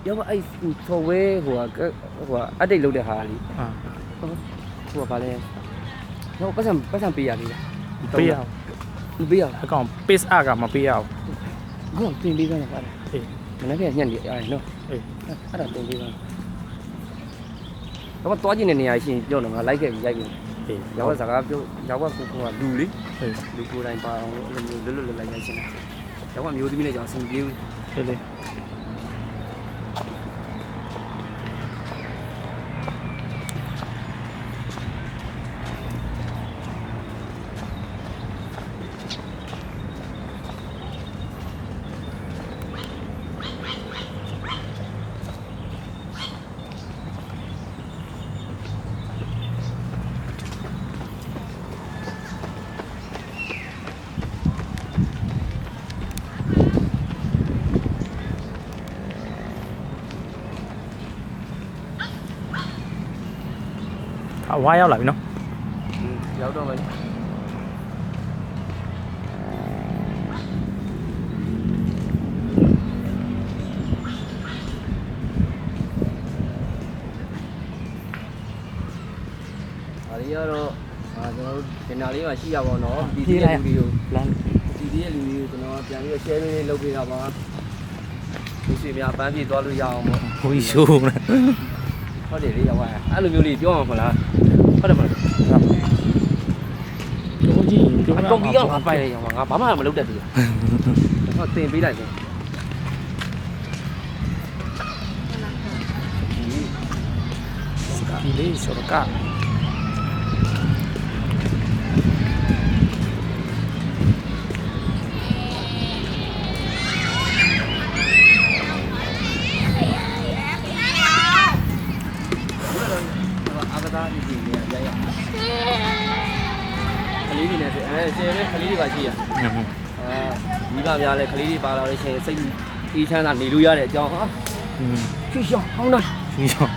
ရောက်အဲ့ဆော်ဝဲဟိုအပ်ဒိတ်လုပ်တဲ့ဟာလေဟိုကဘာလဲတော့ပတ်စံပေးရသေးလားပေးရမပေးရအကောင် pace အကမပေးရဘူး ဘူးတင်ပေးပါလားအေးမနေ့ကညက်နေရတယ်နော်အေးအဲ့ဒါတင်ပေးပါတော့တွားကျင်တဲ့နေရာရှိရင်ပြောတော့ငါလိုက်ခဲ့ပြီးရိုက်ပြီးအေးရောစကားပြောရောကိုလူလေလူကိုယ်တိုင်ပါအောင်အဲ့လိုမျိုးလွတ်လွတ်လိုက်လိုက်ရှင်းတယ်ရောကမျိုးသမီးနဲ့ကြောင့်အဆင်ပြေဘူးအေးလေဝါရောက်လာပြီနော်ရောက်တော့မယ်အားရတော့ကျွန်တော်တို့ဒီနာလေးမှာရှိရပါတော့ဒီဒီရဲ့လူတွေကိုလမ်းဒီဒီရဲ့လူတွေကိုကျွန်တော်ပြန်ပြီး share လေးလုပ်ပေးတာပါဒီစီများပန်းပြေးသွားလို့ရအောင်ပေါ့ကိုကြီးရှိုးနေဟုတ်တယ်လေရောက်သွားအဲ့လိုမျိုးလေးပြောမှာမလားဟုတ်တယ်မလားကိုကြီးတော့ပြီးတော့ငါပိုက်ရအောင်ငါဘာမှမလုပ်တတ်ဘူးဟောတင်ပေးလိုက်တယ်ဒီလေးဆိုတော့ကအာကသားဒီနေရရခလေးတွေနဲ့ဆယ်ပဲခလေးတွေပါရှိရမိဘများလဲခလေးတွေပါလာလို့ရှိရင်စိတ်အေးချမ်းသာနေလို့ရတဲ့အကြောင်းဟာချွေရှောင်းဟောင်းတာချွေရှောင်း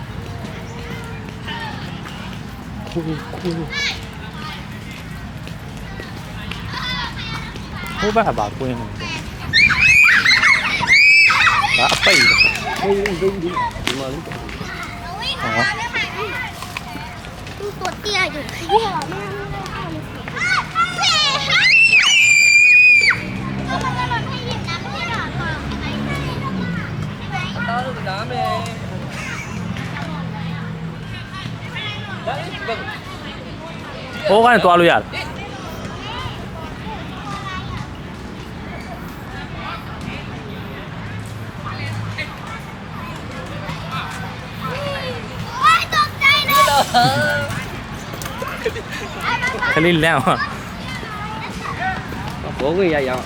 ခိုးဟိုဘာကွင်းဘာအပိတ်ဟိုဒီမှာလို့ဟောသူ့ตัวเตี้ยอยู่ဟိုကနေသွားလို့ရတယ်ခလေးလမ်းဟာဘောဝင်ရရအောင်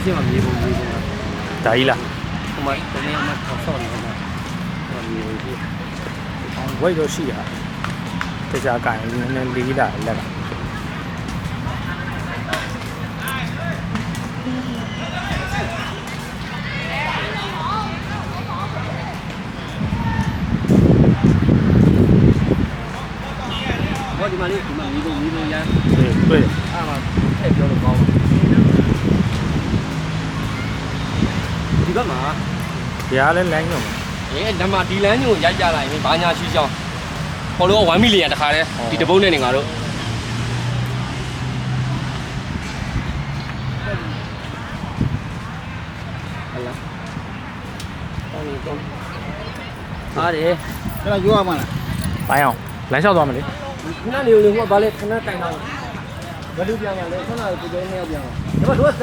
ဒီမှာမြေပုံဒါကြီးလားဟိုမှာတနေ့မှထောက်ဆော့နေမှာဟိုမြေကြီး ဝိတ်တော့ရှိရတရားကင်နည်းနည်းလေးတာလက်ကဘောဒီမှာလေးဒီမှာမြေပုံရမ်းတွေ့အဲ့မှာထည့်ပြောလို့ကောင်းဒီဘက်မှာတရားလဲလမ်းညွန်ဓမ္မဒီလမ်းညိုရိုက်ကြလိုက်ရင်ဘာညာရှိချောင်းခေါ်လို့1 million တခါတည်းဒီတပုတ်နဲ့နေငါတို့ဟလာအားတယ်အဲ့ဒါယူရမှာလားပိုင်းအောင်လမ်းလျှောက်သွားမယ်လေခဏနေလို့ဟိုကဘာလဲခဏတိုင်တော့ဘယ်လိုပြန်ရလဲခဏကိုကြောင်းနေရပြန်တော့ဒါပေမဲ့တို့